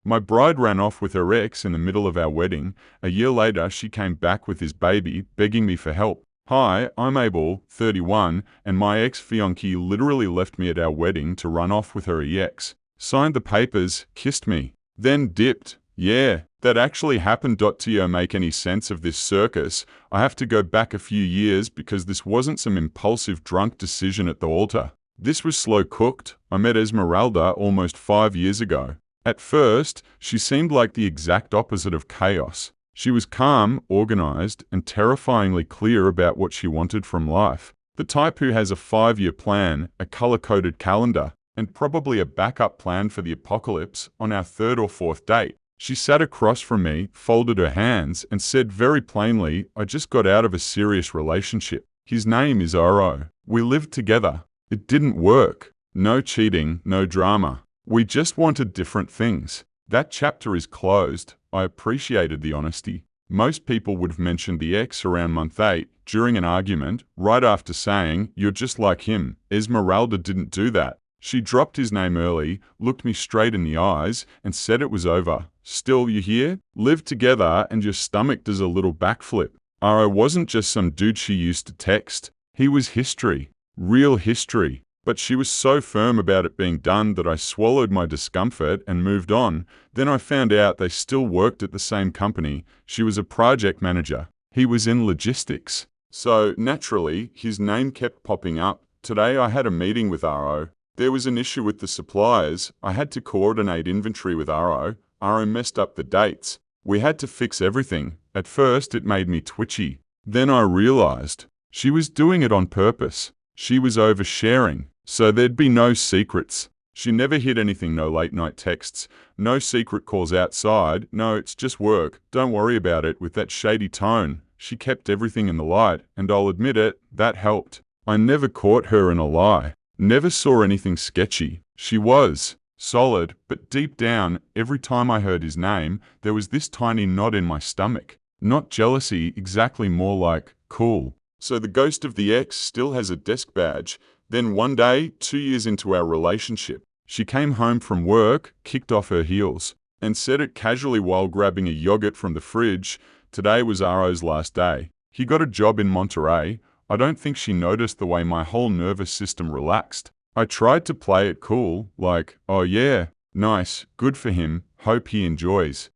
My bride ran off with her ex in the middle of our wedding. A year later, she came back with his baby, begging me for help. Hi, I'm Abel, 31, and my ex-fiancée literally left me at our wedding to run off with her ex. Signed the papers, kissed me, then dipped. Yeah, that actually happened. Do you make any sense of this circus? I have to go back a few years because this wasn't some impulsive drunk decision at the altar. This was slow cooked. I met Esmeralda almost 5 years ago. At first, she seemed like the exact opposite of chaos. She was calm, organized, and terrifyingly clear about what she wanted from life. The type who has a 5-year plan, a color-coded calendar, and probably a backup plan for the apocalypse on our 3rd or 4th date. She sat across from me, folded her hands, and said very plainly, I just got out of a serious relationship. His name is Oro. We lived together. It didn't work. No cheating, no drama. We just wanted different things. That chapter is closed. I appreciated the honesty. Most people would have mentioned the ex around month 8, during an argument, right after saying, you're just like him. Esmeralda didn't do that. She dropped his name early, looked me straight in the eyes, and said it was over. Still, you hear? Live together and your stomach does a little backflip. Aro wasn't just some dude she used to text. He was history. Real history. But she was so firm about it being done that I swallowed my discomfort and moved on. Then I found out they still worked at the same company. She was a project manager. He was in logistics. So, naturally, his name kept popping up. Today I had a meeting with Aro. There was an issue with the suppliers. I had to coordinate inventory with Aro. Aro messed up the dates. We had to fix everything. At first it made me twitchy. Then I realized she was doing it on purpose. She was oversharing. So there'd be no secrets. She never hid anything, no late night texts, no secret calls outside, no it's just work, don't worry about it with that shady tone. She kept everything in the light, and I'll admit it, that helped. I never caught her in a lie, never saw anything sketchy. She was solid, but deep down, every time I heard his name, there was this tiny knot in my stomach. Not jealousy, exactly more like, cool. So the ghost of the ex still has a desk badge. Then one day, 2 years into our relationship, she came home from work, kicked off her heels, and said it casually while grabbing a yogurt from the fridge. Today was Aro's last day. He got a job in Monterey. I don't think she noticed the way my whole nervous system relaxed. I tried to play it cool, like, oh yeah, nice, good for him, hope he enjoys.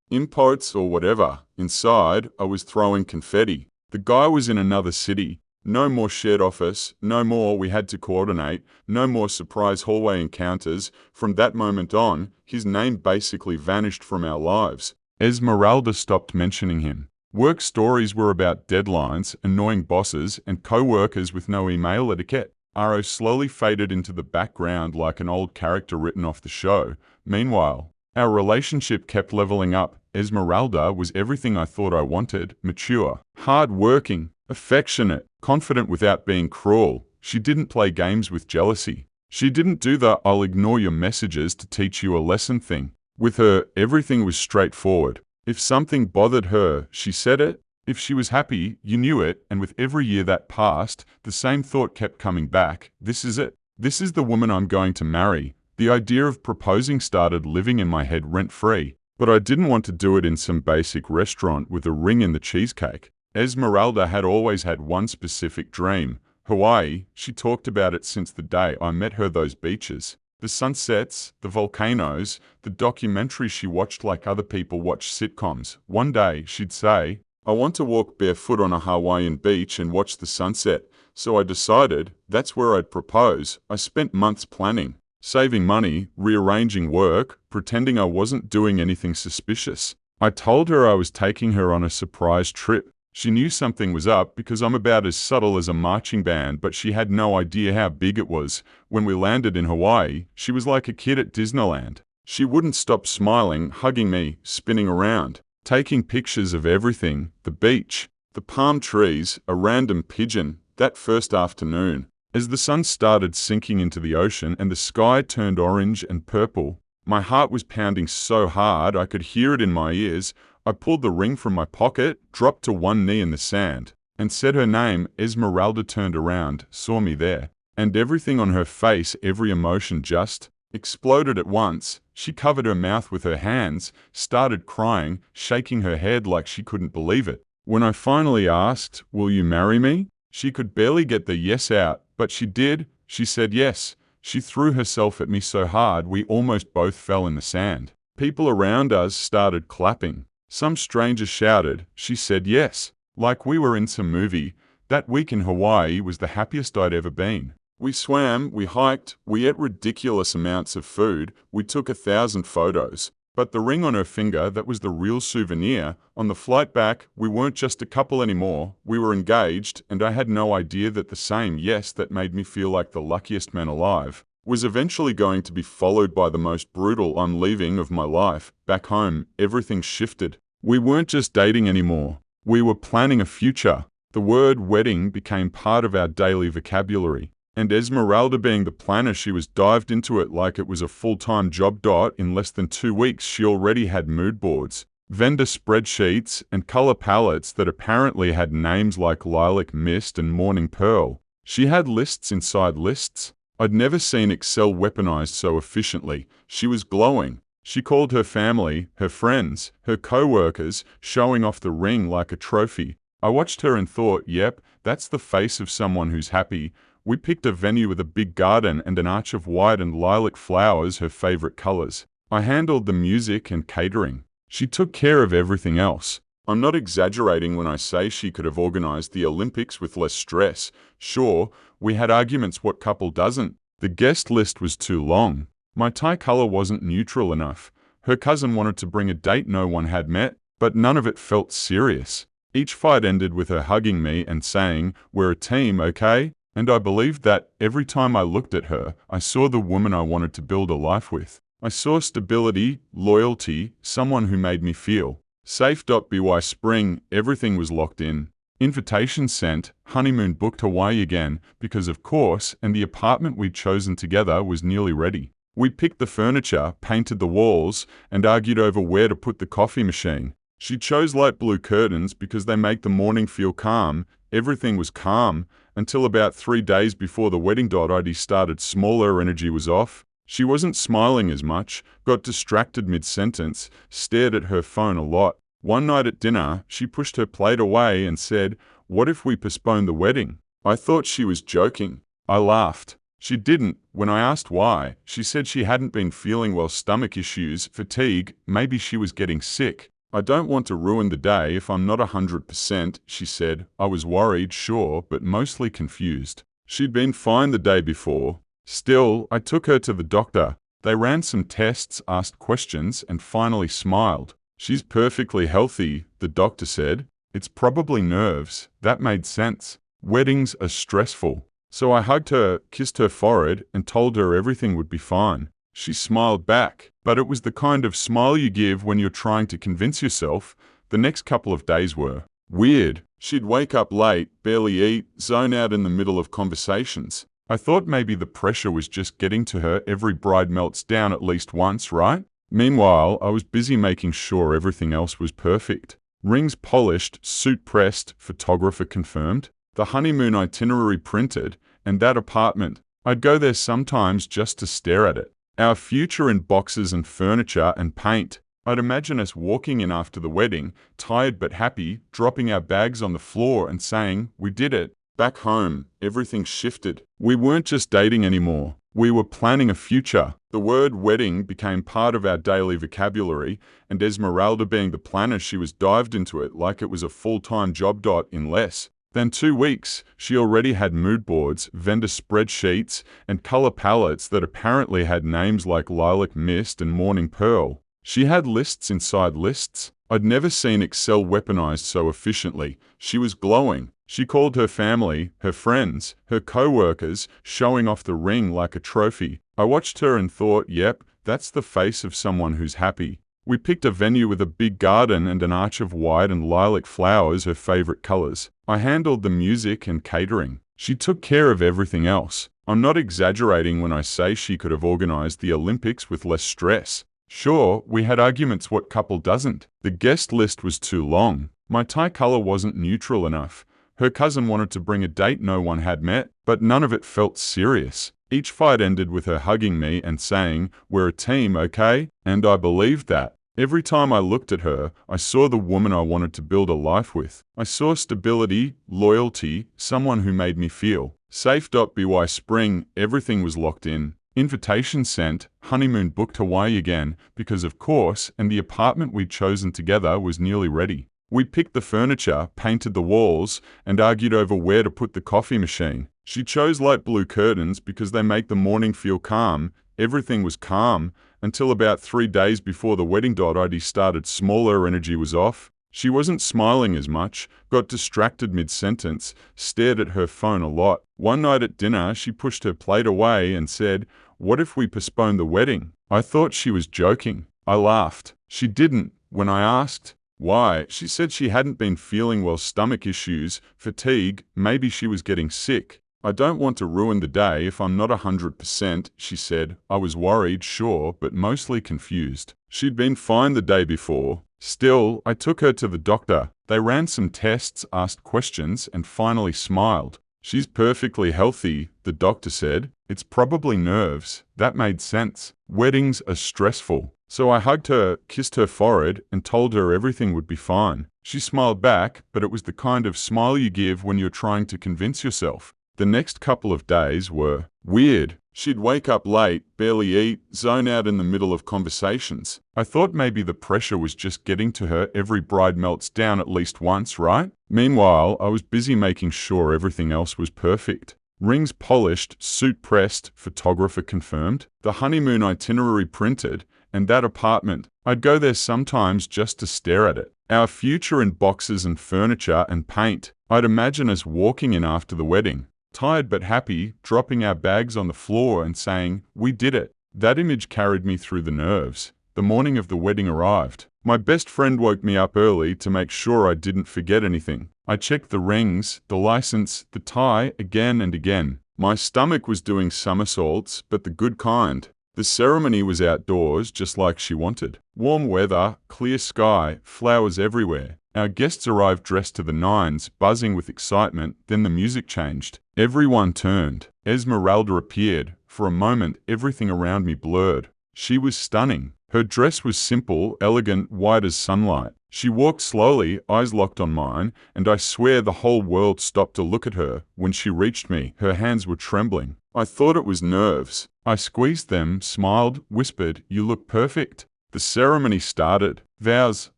Imports or whatever. Inside, I was throwing confetti. The guy was in another city. No more shared office, no more we had to coordinate, no more surprise hallway encounters. From that moment on, his name basically vanished from our lives. Esmeralda stopped mentioning him. Work stories were about deadlines, annoying bosses, and co-workers with no email etiquette. Aro slowly faded into the background like an old character written off the show. Meanwhile, our relationship kept leveling up. Esmeralda was everything I thought I wanted: mature, hard-working, affectionate, confident without being cruel. She didn't play games with jealousy. She didn't do the I'll ignore your messages to teach you a lesson thing. With her, everything was straightforward. If something bothered her, she said it. If she was happy, you knew it, and with every year that passed, the same thought kept coming back. This is it. This is the woman I'm going to marry. The idea of proposing started living in my head rent-free. But I didn't want to do it in some basic restaurant with a ring in the cheesecake. Esmeralda had always had one specific dream: Hawaii. She talked about it since the day I met her. Those beaches, the sunsets, the volcanoes, the documentaries she watched like other people watch sitcoms. One day, she'd say, I want to walk barefoot on a Hawaiian beach and watch the sunset. So I decided that's where I'd propose. I spent months planning, saving money, rearranging work, pretending I wasn't doing anything suspicious. I told her I was taking her on a surprise trip. She knew something was up because I'm about as subtle as a marching band, but she had no idea how big it was. When we landed in Hawaii, she was like a kid at Disneyland. She wouldn't stop smiling, hugging me, spinning around, taking pictures of everything: the beach, the palm trees, a random pigeon. That first afternoon, as the sun started sinking into the ocean and the sky turned orange and purple, my heart was pounding so hard I could hear it in my ears. I pulled the ring from my pocket, dropped to one knee in the sand, and said her name. Esmeralda turned around, saw me there, and everything on her face, every emotion just exploded at once. She covered her mouth with her hands, started crying, shaking her head like she couldn't believe it. When I finally asked, "Will you marry me?" she could barely get the yes out, but she did. She said yes. She threw herself at me so hard we almost both fell in the sand. People around us started clapping. Some stranger shouted, "She said yes," like we were in some movie. That week in Hawaii was the happiest I'd ever been. We swam, we hiked, we ate ridiculous amounts of food, we took 1,000 photos. But the ring on her finger, that was the real souvenir. On the flight back, we weren't just a couple anymore, we were engaged, and I had no idea that the same yes that made me feel like the luckiest man alive was eventually going to be followed by the most brutal "I'm leaving" of my life. Back home, everything shifted. We weren't just dating anymore. We were planning a future. The word wedding became part of our daily vocabulary. And Esmeralda being the planner, she was dived into it like it was a full-time job. In less than 2 weeks, she already had mood boards, vendor spreadsheets, and color palettes that apparently had names like Lilac Mist and Morning Pearl. She had lists inside lists. I'd never seen Excel weaponized so efficiently. She was glowing. She called her family, her friends, her co-workers, showing off the ring like a trophy. I watched her and thought, yep, that's the face of someone who's happy. We picked a venue with a big garden and an arch of white and lilac flowers, her favorite colors. I handled the music and catering. She took care of everything else. I'm not exaggerating when I say she could have organized the Olympics with less stress. Sure, we had arguments, what couple doesn't? The guest list was too long. My tie color wasn't neutral enough. Her cousin wanted to bring a date no one had met, but none of it felt serious. Each fight ended with her hugging me and saying, "We're a team, okay?" And I believed that. Every time I looked at her, I saw the woman I wanted to build a life with. I saw stability, loyalty, someone who made me feel safe. By spring, everything was locked in. Invitation sent, honeymoon booked, Hawaii again, because of course, and the apartment we'd chosen together was nearly ready. We picked the furniture, painted the walls, and argued over where to put the coffee machine. She chose light blue curtains because they make the morning feel calm. Everything was calm until about 3 days before the wedding. ID started smaller, energy was off. She wasn't smiling as much, got distracted mid-sentence, stared at her phone a lot. One night at dinner, she pushed her plate away and said, "What if we postpone the wedding?" I thought she was joking. I laughed. She didn't. When I asked why, she said she hadn't been feeling well, stomach issues, fatigue, maybe she was getting sick. "I don't want to ruin the day if I'm not 100%, she said. I was worried, sure, but mostly confused. She'd been fine the day before. Still, I took her to the doctor. They ran some tests, asked questions, and finally smiled. "She's perfectly healthy," the doctor said. "It's probably nerves." That made sense. Weddings are stressful. So I hugged her, kissed her forehead, and told her everything would be fine. She smiled back, but it was the kind of smile you give when you're trying to convince yourself. The next couple of days were weird. She'd wake up late, barely eat, zone out in the middle of conversations. I thought maybe the pressure was just getting to her. Every bride melts down at least once, right? Meanwhile, I was busy making sure everything else was perfect. Rings polished, suit pressed, photographer confirmed, the honeymoon itinerary printed, and that apartment. I'd go there sometimes just to stare at it. Our future in boxes and furniture and paint. I'd imagine us walking in after the wedding, tired but happy, dropping our bags on the floor and saying, "We did it." Back home, everything shifted. We weren't just dating anymore. We were planning a future. The word wedding became part of our daily vocabulary, and Esmeralda being the planner, she was dived into it like it was a full-time job. In less than 2 weeks, she already had mood boards, vendor spreadsheets, and color palettes that apparently had names like Lilac Mist and Morning Pearl. She had lists inside lists. I'd never seen Excel weaponized so efficiently. She was glowing. She called her family, her friends, her co-workers, showing off the ring like a trophy. I watched her and thought, yep, that's the face of someone who's happy. We picked a venue with a big garden and an arch of white and lilac flowers, her favorite colors. I handled the music and catering. She took care of everything else. I'm not exaggerating when I say she could have organized the Olympics with less stress. Sure, we had arguments, what couple doesn't? The guest list was too long. My tie color wasn't neutral enough. Her cousin wanted to bring a date no one had met, but none of it felt serious. Each fight ended with her hugging me and saying, "We're a team, okay?" And I believed that. Every time I looked at her, I saw the woman I wanted to build a life with. I saw stability, loyalty, someone who made me feel safe. By spring, everything was locked in. Invitation sent, honeymoon booked, Hawaii again, because of course, and the apartment we'd chosen together was nearly ready. We picked the furniture, painted the walls, and argued over where to put the coffee machine. She chose light blue curtains because they make the morning feel calm. Everything was calm, until about 3 days before the wedding. ID started small, her energy was off. She wasn't smiling as much, got distracted mid-sentence, stared at her phone a lot. One night at dinner, she pushed her plate away and said, "What if we postpone the wedding?" I thought she was joking. I laughed. She didn't. When I asked why, she said she hadn't been feeling well, stomach issues, fatigue, maybe she was getting sick. "I don't want to ruin the day if I'm not 100%, she said. I was worried, sure, but mostly confused. She'd been fine the day before. Still, I took her to the doctor. They ran some tests, asked questions, and finally smiled. "She's perfectly healthy," the doctor said. "It's probably nerves." That made sense. Weddings are stressful. So I hugged her, kissed her forehead, and told her everything would be fine. She smiled back, but it was the kind of smile you give when you're trying to convince yourself. The next couple of days were weird. She'd wake up late, barely eat, zone out in the middle of conversations. I thought maybe the pressure was just getting to her. Every bride melts down at least once, right? Meanwhile, I was busy making sure everything else was perfect. Rings polished, suit pressed, photographer confirmed, the honeymoon itinerary printed, and that apartment. I'd go there sometimes just to stare at it. Our future in boxes and furniture and paint. I'd imagine us walking in after the wedding, tired but happy, dropping our bags on the floor and saying, "We did it." That image carried me through the nerves. The morning of the wedding arrived. My best friend woke me up early to make sure I didn't forget anything. I checked the rings, the license, the tie again and again. My stomach was doing somersaults, but the good kind. The ceremony was outdoors, just like she wanted. Warm weather, clear sky, flowers everywhere. Our guests arrived dressed to the nines, buzzing with excitement. Then the music changed. Everyone turned. Esmeralda appeared. For a moment, everything around me blurred. She was stunning. Her dress was simple, elegant, white as sunlight. She walked slowly, eyes locked on mine, and I swear the whole world stopped to look at her. When she reached me, her hands were trembling. I thought it was nerves. I squeezed them, smiled, whispered, "You look perfect." The ceremony started. Vows,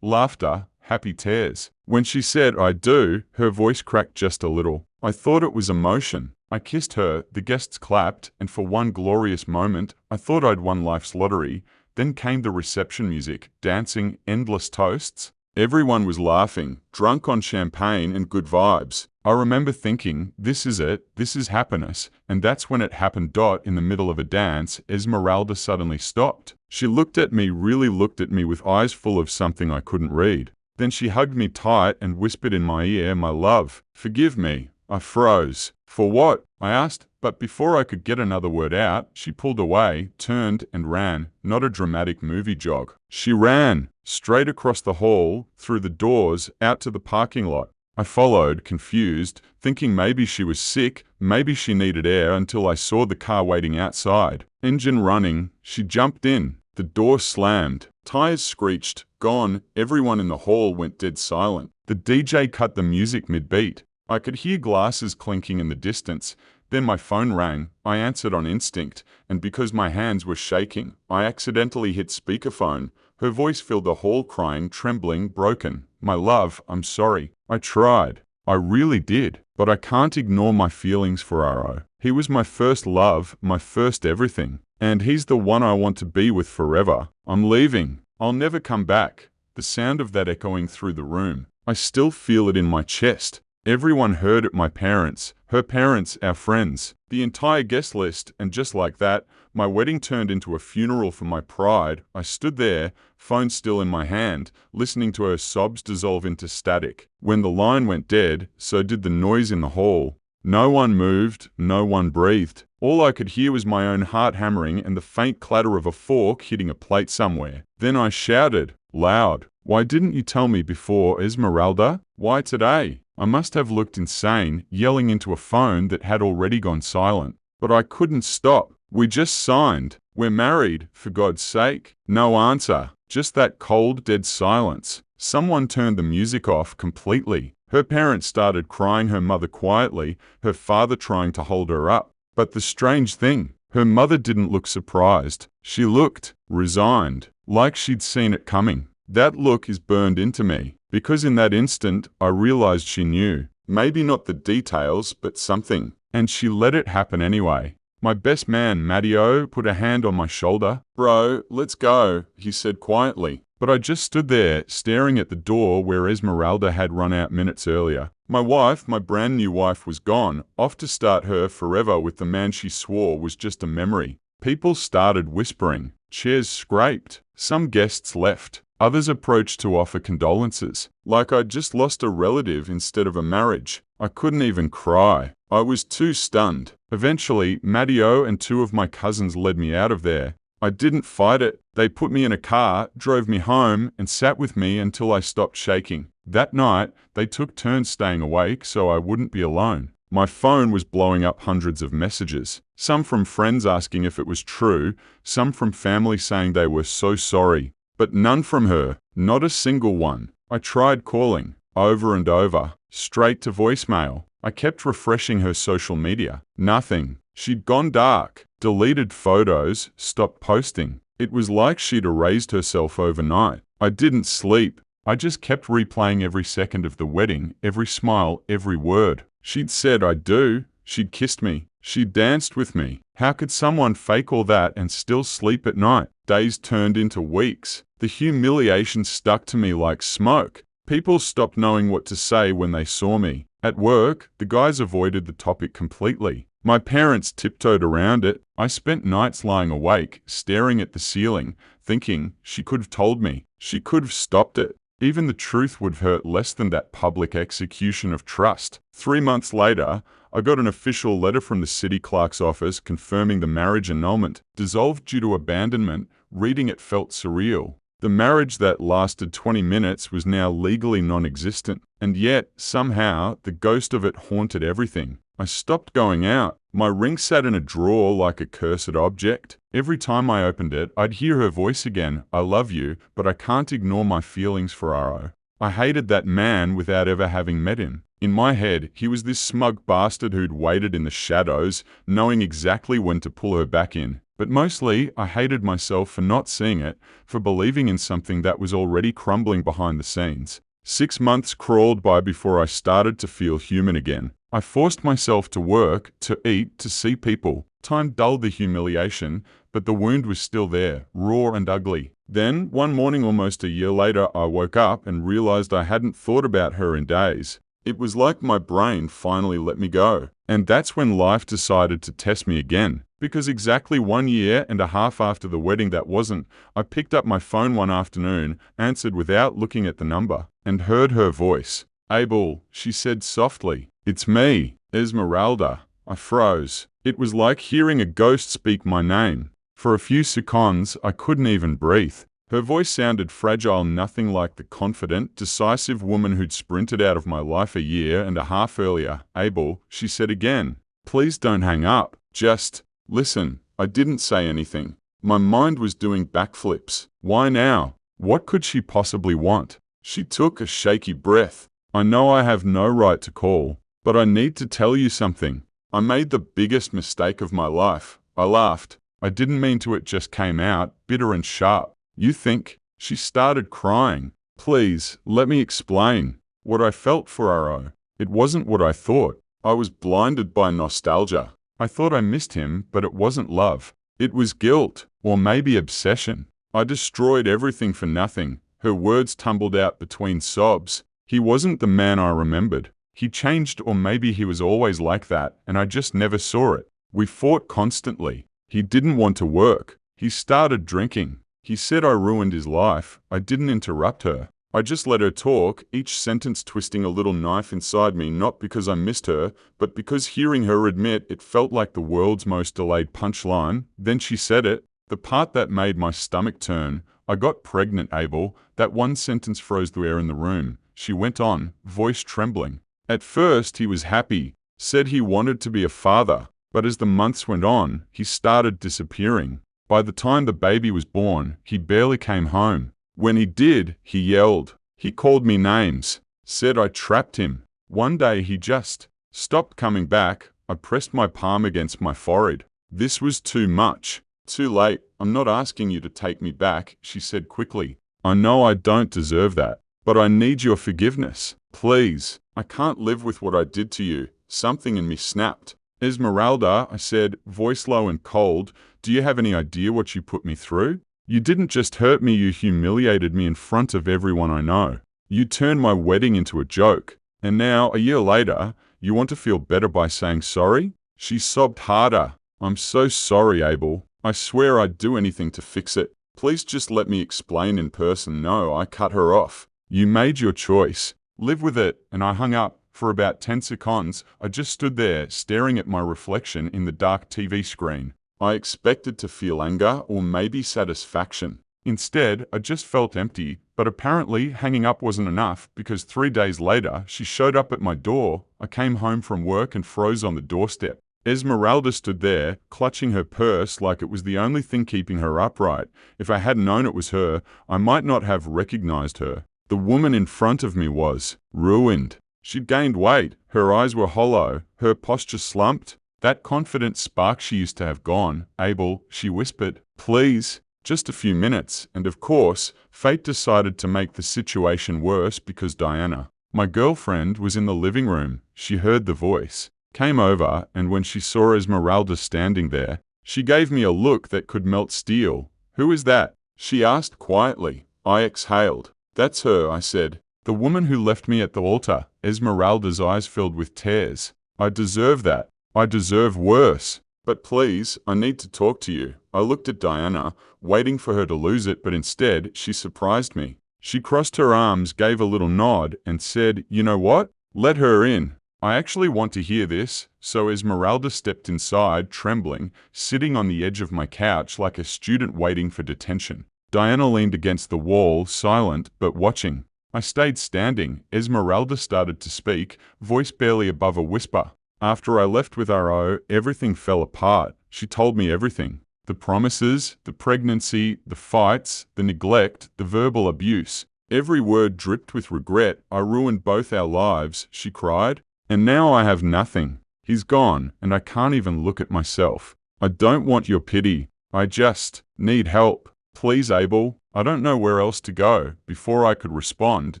laughter, happy tears. When she said, "I do," her voice cracked just a little. I thought it was emotion. I kissed her, the guests clapped, and for one glorious moment, I thought I'd won life's lottery. Then came the reception music, dancing, endless toasts. Everyone was laughing, drunk on champagne and good vibes. I remember thinking, this is it, this is happiness, and that's when it happened. In the middle of a dance, Esmeralda suddenly stopped. She looked at me, really looked at me with eyes full of something I couldn't read. Then she hugged me tight and whispered in my ear, "My love, forgive me." I froze. "For what?" I asked, but before I could get another word out, she pulled away, turned, and ran. Not a dramatic movie jog. She ran, straight across the hall, through the doors, out to the parking lot. I followed, confused, thinking maybe she was sick, maybe she needed air, until I saw the car waiting outside. Engine running, she jumped in. The door slammed. Tires screeched. Gone. Everyone in the hall went dead silent. The DJ cut the music mid-beat. I could hear glasses clinking in the distance. Then my phone rang. I answered on instinct, and because my hands were shaking, I accidentally hit speakerphone. Her voice filled the hall, crying, trembling, broken. "My love, I'm sorry. I tried. I really did. But I can't ignore my feelings for Aro. He was my first love, my first everything. And he's the one I want to be with forever. I'm leaving. I'll never come back." The sound of that echoing through the room. I still feel it in my chest. Everyone heard it, my parents, her parents, our friends, the entire guest list, and just like that, my wedding turned into a funeral for my pride. I stood there, phone still in my hand, listening to her sobs dissolve into static. When the line went dead, so did the noise in the hall. No one moved, no one breathed. All I could hear was my own heart hammering and the faint clatter of a fork hitting a plate somewhere. Then I shouted, loud, "Why didn't you tell me before, Esmeralda? Why today?" I must have looked insane, yelling into a phone that had already gone silent. But I couldn't stop. We just signed. We're married, for God's sake. No answer. Just that cold, dead silence. Someone turned the music off completely. Her parents started crying, her mother quietly, her father trying to hold her up. But the strange thing, her mother didn't look surprised. She looked resigned, like she'd seen it coming. That look is burned into me, because in that instant, I realized she knew. Maybe not the details, but something. And she let it happen anyway. My best man, Matteo, put a hand on my shoulder. "Bro, let's go," he said quietly. But I just stood there, staring at the door where Esmeralda had run out minutes earlier. My wife, my brand new wife, was gone, off to start her forever with the man she swore was just a memory. People started whispering. Chairs scraped. Some guests left. Others approached to offer condolences, like I'd just lost a relative instead of a marriage. I couldn't even cry. I was too stunned. Eventually, Matteo and two of my cousins led me out of there. I didn't fight it. They put me in a car, drove me home, and sat with me until I stopped shaking. That night, they took turns staying awake so I wouldn't be alone. My phone was blowing up hundreds of messages. Some from friends asking if it was true, some from family saying they were so sorry. But none from her, not a single one. I tried calling, over and over, straight to voicemail. I kept refreshing her social media. Nothing. She'd gone dark, deleted photos, stopped posting. It was like she'd erased herself overnight. I didn't sleep. I just kept replaying every second of the wedding, every smile, every word. She'd said I do. She'd kissed me. She'd danced with me. How could someone fake all that and still sleep at night? Days turned into weeks. The humiliation stuck to me like smoke. People stopped knowing what to say when they saw me. At work, the guys avoided the topic completely. My parents tiptoed around it. I spent nights lying awake, staring at the ceiling, thinking she could have told me. She could have stopped it. Even the truth would have hurt less than that public execution of trust. 3 months later, I got an official letter from the city clerk's office confirming the marriage annulment, dissolved due to abandonment. Reading it felt surreal. The marriage that lasted 20 minutes was now legally non-existent, and yet, somehow, the ghost of it haunted everything. I stopped going out. My ring sat in a drawer like a cursed object. Every time I opened it, I'd hear her voice again, "I love you, but I can't ignore my feelings for Aro." I hated that man without ever having met him. In my head, he was this smug bastard who'd waited in the shadows, knowing exactly when to pull her back in. But mostly, I hated myself for not seeing it, for believing in something that was already crumbling behind the scenes. 6 months crawled by before I started to feel human again. I forced myself to work, to eat, to see people. Time dulled the humiliation, but the wound was still there, raw and ugly. Then, one morning almost a year later, I woke up and realized I hadn't thought about her in days. It was like my brain finally let me go. And that's when life decided to test me again. Because exactly 1 year and a half after the wedding that wasn't, I picked up my phone one afternoon, answered without looking at the number, and heard her voice. "Abel," she said softly. "It's me, Esmeralda." I froze. It was like hearing a ghost speak my name. For a few seconds, I couldn't even breathe. Her voice sounded fragile, nothing like the confident, decisive woman who'd sprinted out of my life a year and a half earlier. "Abel," she said again, "please don't hang up. Just listen." I didn't say anything. My mind was doing backflips. Why now? What could she possibly want? She took a shaky breath. "I know I have no right to call, but I need to tell you something. I made the biggest mistake of my life." I laughed. I didn't mean to, it just came out, bitter and sharp. "You think?" She started crying. "Please, let me explain. What I felt for Aro, it wasn't what I thought. I was blinded by nostalgia. I thought I missed him, but it wasn't love. It was guilt, or maybe obsession. I destroyed everything for nothing." Her words tumbled out between sobs. "He wasn't the man I remembered. He changed, or maybe he was always like that, and I just never saw it. We fought constantly. He didn't want to work. He started drinking. He said I ruined his life." I didn't interrupt her. I just let her talk, each sentence twisting a little knife inside me, not because I missed her, but because hearing her admit it felt like the world's most delayed punchline. Then she said it, the part that made my stomach turn. "I got pregnant, Abel." That one sentence froze the air in the room. She went on, voice trembling. At first, he was happy, said he wanted to be a father, but as the months went on, he started disappearing. By the time the baby was born, he barely came home. When he did, he yelled. He called me names, said I trapped him. One day he just stopped coming back. I pressed my palm against my forehead. This was too much. Too late. I'm not asking you to take me back, she said quickly. I know I don't deserve that, but I need your forgiveness. Please. I can't live with what I did to you. Something in me snapped. Esmeralda, I said, voice low and cold, do you have any idea what you put me through? You didn't just hurt me, you humiliated me in front of everyone I know. You turned my wedding into a joke. And now, a year later, you want to feel better by saying sorry? She sobbed harder. I'm so sorry, Abel. I swear I'd do anything to fix it. Please just let me explain in person. No, I cut her off. You made your choice. Live with it. And I hung up. For about 10 seconds, I just stood there, staring at my reflection in the dark TV screen. I expected to feel anger or maybe satisfaction. Instead, I just felt empty, but apparently hanging up wasn't enough because 3 days later, she showed up at my door. I came home from work and froze on the doorstep. Esmeralda stood there, clutching her purse like it was the only thing keeping her upright. If I hadn't known it was her, I might not have recognized her. The woman in front of me was ruined. She'd gained weight, her eyes were hollow, her posture slumped. That confident spark she used to have gone. Abel, she whispered, please, just a few minutes. And of course, fate decided to make the situation worse because Diana, my girlfriend, was in the living room. She heard the voice, came over, and when she saw Esmeralda standing there, she gave me a look that could melt steel. Who is that? She asked quietly. I exhaled. That's her, I said. The woman who left me at the altar. Esmeralda's eyes filled with tears. I deserve that. I deserve worse. But please, I need to talk to you. I looked at Diana, waiting for her to lose it, but instead, she surprised me. She crossed her arms, gave a little nod, and said, you know what? Let her in. I actually want to hear this. So Esmeralda stepped inside, trembling, sitting on the edge of my couch like a student waiting for detention. Diana leaned against the wall, silent, but watching. I stayed standing. Esmeralda started to speak, voice barely above a whisper. After I left with R.O., everything fell apart. She told me everything. The promises, the pregnancy, the fights, the neglect, the verbal abuse. Every word dripped with regret. I ruined both our lives, she cried. And now I have nothing. He's gone, and I can't even look at myself. I don't want your pity. I just need help. Please, Abel. I don't know where else to go. Before I could respond,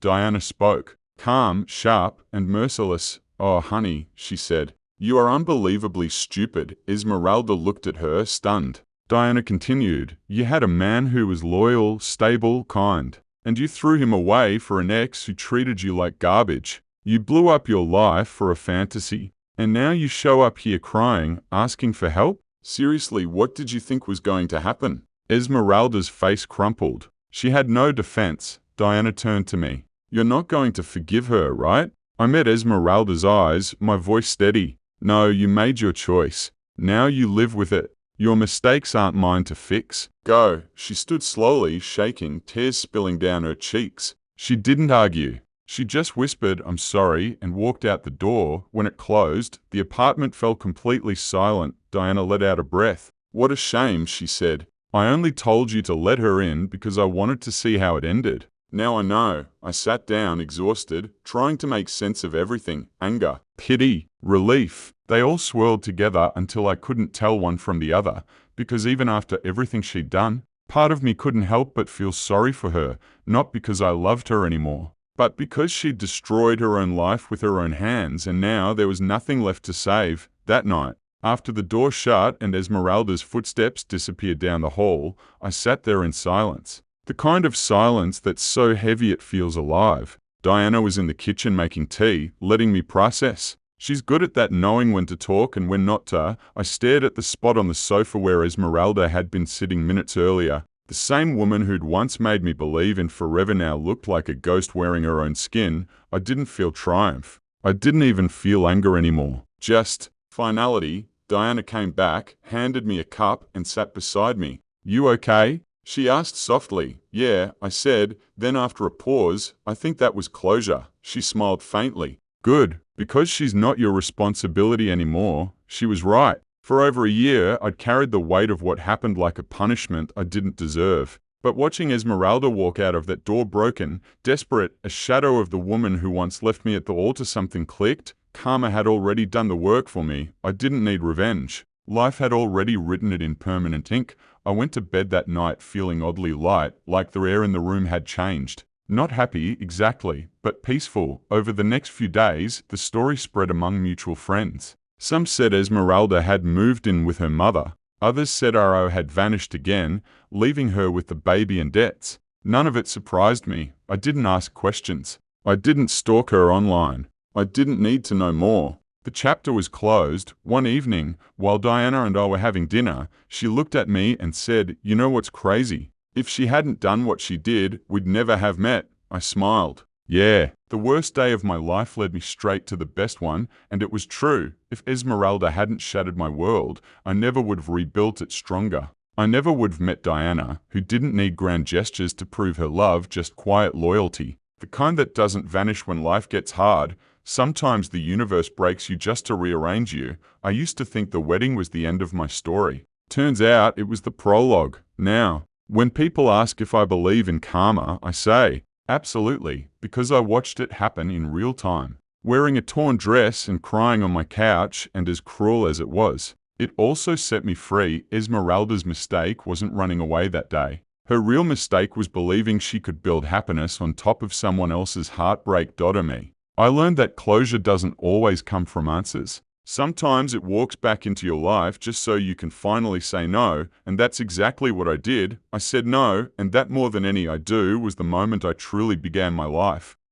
Diana spoke. Calm, sharp, and merciless. Oh, honey, she said. You are unbelievably stupid. Esmeralda looked at her, stunned. Diana continued. You had a man who was loyal, stable, kind. And you threw him away for an ex who treated you like garbage. You blew up your life for a fantasy. And now you show up here crying, asking for help? Seriously, what did you think was going to happen? Esmeralda's face crumpled. She had no defense. Diana turned to me. You're not going to forgive her, right? I met Esmeralda's eyes, my voice steady. No, you made your choice. Now you live with it. Your mistakes aren't mine to fix. Go. She stood slowly, shaking, tears spilling down her cheeks. She didn't argue. She just whispered, I'm sorry, and walked out the door. When it closed, the apartment fell completely silent. Diana let out a breath. What a shame, she said. I only told you to let her in because I wanted to see how it ended. Now I know. I sat down, exhausted, trying to make sense of everything. Anger, pity, relief. They all swirled together until I couldn't tell one from the other, because even after everything she'd done, part of me couldn't help but feel sorry for her, not because I loved her anymore, but because she'd destroyed her own life with her own hands, and now there was nothing left to save. That night, after the door shut and Esmeralda's footsteps disappeared down the hall, I sat there in silence. The kind of silence that's so heavy it feels alive. Diana was in the kitchen making tea, letting me process. She's good at that, knowing when to talk and when not to. I stared at the spot on the sofa where Esmeralda had been sitting minutes earlier. The same woman who'd once made me believe in forever now looked like a ghost wearing her own skin. I didn't feel triumph. I didn't even feel anger anymore. Just finality. Diana came back, handed me a cup, and sat beside me. You okay? She asked softly. Yeah, I said. Then after a pause, I think that was closure. She smiled faintly. Good. Because she's not your responsibility anymore, she was right. For over a year, I'd carried the weight of what happened like a punishment I didn't deserve. But watching Esmeralda walk out of that door broken, desperate, a shadow of the woman who once left me at the altar, something clicked. Karma had already done the work for me. I didn't need revenge. Life had already written it in permanent ink. I went to bed that night feeling oddly light, like the air in the room had changed. Not happy, exactly, but peaceful. Over the next few days, the story spread among mutual friends. Some said Esmeralda had moved in with her mother. Others said Aro had vanished again, leaving her with the baby and debts. None of it surprised me. I didn't ask questions. I didn't stalk her online. I didn't need to know more. The chapter was closed. One evening, while Diana and I were having dinner, she looked at me and said, "You know what's crazy? If she hadn't done what she did, we'd never have met." I smiled. Yeah, the worst day of my life led me straight to the best one, and it was true. If Esmeralda hadn't shattered my world, I never would have rebuilt it stronger. I never would have met Diana, who didn't need grand gestures to prove her love, just quiet loyalty. The kind that doesn't vanish when life gets hard. Sometimes the universe breaks you just to rearrange you. I used to think the wedding was the end of my story. Turns out it was the prologue. Now, when people ask if I believe in karma, I say, absolutely, because I watched it happen in real time. Wearing a torn dress and crying on my couch, and as cruel as it was, it also set me free. Esmeralda's mistake wasn't running away that day. Her real mistake was believing she could build happiness on top of someone else's heartbreak. Me. I learned that closure doesn't always come from answers. Sometimes it walks back into your life just so you can finally say no, and that's exactly what I did. I said no, and that more than any I do was the moment I truly began my life.